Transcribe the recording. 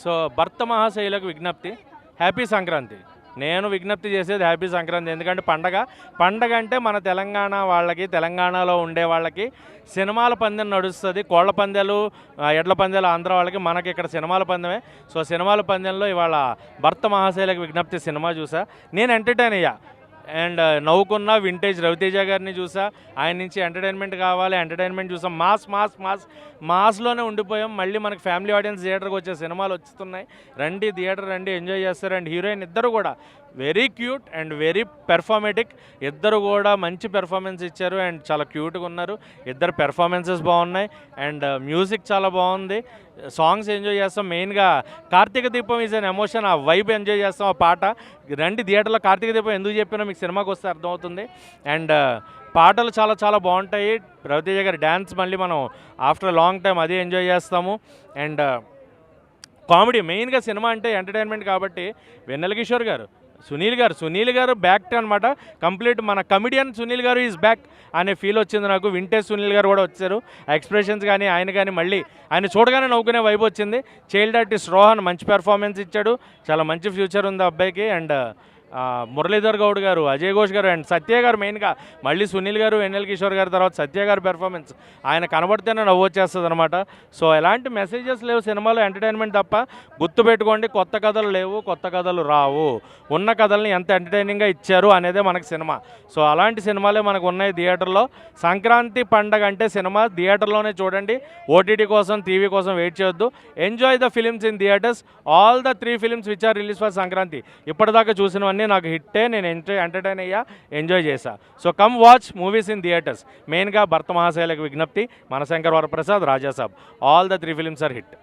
So భర్త మహాశైలకు విజ్ఞప్తి, హ్యాపీ సంక్రాంతి. నేను విజ్ఞప్తి చేసేది హ్యాపీ సంక్రాంతి. ఎందుకంటే పండగ అంటే మన తెలంగాణ వాళ్ళకి, తెలంగాణలో ఉండే వాళ్ళకి సినిమాల పందెం నడుస్తుంది. కోళ్ల పందాలు, ఎడ్ల పందాలు ఆంధ్ర వాళ్ళకి, మనకి ఇక్కడ సినిమాల పందెమే. సో సినిమాల పందెంలో ఇవాళ భర్త మహాశైలకు విజ్ఞప్తి సినిమా చూసా, నేను ఎంటర్టైన్ అయ్యా. అండ్ నవ్వుకున్న వింటేజ్ రవితేజ గారిని చూసా, ఆయన నుంచి ఎంటర్టైన్మెంట్ కావాలి, ఎంటర్టైన్మెంట్ చూసాం, మాస్లోనే ఉండిపోయాం. మళ్ళీ మనకి ఫ్యామిలీ ఆడియన్స్ థియేటర్కి వచ్చే సినిమాలు వస్తున్నాయి. రండి థియేటర్ రండి, ఎంజాయ్ చేస్తారు. అండ్ హీరోయిన్ ఇద్దరు కూడా వెరీ క్యూట్ అండ్ వెరీ పెర్ఫార్మేటిక్. ఇద్దరు కూడా మంచి పెర్ఫార్మెన్స్ ఇచ్చారు అండ్ చాలా క్యూట్గా ఉన్నారు. ఇద్దరు పెర్ఫార్మెన్సెస్ బాగున్నాయి అండ్ మ్యూజిక్ చాలా బాగుంది. సాంగ్స్ ఎంజాయ్ చేస్తాం. మెయిన్గా కార్తీక దీపం ఈజ్ అన్ ఎమోషన్. ఆ వైబ్ ఎంజాయ్ చేస్తాం. ఆ పాట రండి థియేటర్లో కార్తీక దీపం ఎందుకు చెప్పినా మీకు సినిమాకి వస్తే అర్థమవుతుంది. అండ్ పాటలు చాలా చాలా బాగుంటాయి. రవితేజ గారి డ్యాన్స్ మళ్ళీ మనం ఆఫ్టర్ లాంగ్ టైం అదే ఎంజాయ్ చేస్తాము. అండ్ కామెడీ, మెయిన్గా సినిమా అంటే ఎంటర్టైన్మెంట్ కాబట్టి వెన్నెల కిషోర్ గారు, సునీల్ గారు బ్యాక్ అనమాట. కంప్లీట్ మన కమిడియన్ సునీల్ గారు ఈజ్ బ్యాక్ అనే ఫీల్ వచ్చింది నాకు. వింటేజ్ సునీల్ గారు కూడా వచ్చారు. ఎక్స్ప్రెషన్స్ కానీ ఆయన కానీ మళ్ళీ ఆయన చూడగానే నవ్వుకునే వైబ్ వచ్చింది. చైల్డ్ ఆర్టిస్ట్ రోహన్ మంచి పెర్ఫార్మెన్స్ ఇచ్చాడు. చాలా మంచి ఫ్యూచర్ ఉంది అబ్బాయికి. అండ్ మురళీధర్ గౌడ్ గారు, అజయ్ ఘోష్ గారు అండ్ సత్య గారు, మెయిన్గా మళ్ళీ సునీల్ గారు, వెన్నెల కిషోర్ గారి తర్వాత సత్య గారి పెర్ఫార్మెన్స్ ఆయన కనబడితేనే నవ్వు వచ్చేస్తుంది అనమాట. సో ఎలాంటి మెసేజెస్ లేవు సినిమాలో, ఎంటర్టైన్మెంట్ తప్ప. గుర్తుపెట్టుకోండి, కొత్త కథలు లేవు, కొత్త కథలు రావు. ఉన్న కథల్ని ఎంత ఎంటర్టైనింగ్గా ఇచ్చారు అనేదే మనకి సినిమా. సో అలాంటి సినిమాలే మనకు ఉన్నాయి థియేటర్లో. సంక్రాంతి పండగ అంటే సినిమా థియేటర్లోనే చూడండి. ఓటీటీ కోసం, టీవీ కోసం వెయిట్ చేయొద్దు. Enjoy the films in theatres. All the 3 films which are release for Sankranti. ఇప్పటిదాకా చూసినవన్నీ నాకు హిట్టే. నేను ఎంటర్టైన్ అయ్యా, ఎంజాయ్ చేశా. So come watch movies in theatres. మెయిన్గా భర్త మహాశైలకు విజ్ఞప్తి, Mana Shankar Varaprasad, Raja Saab, all the 3 films are hit.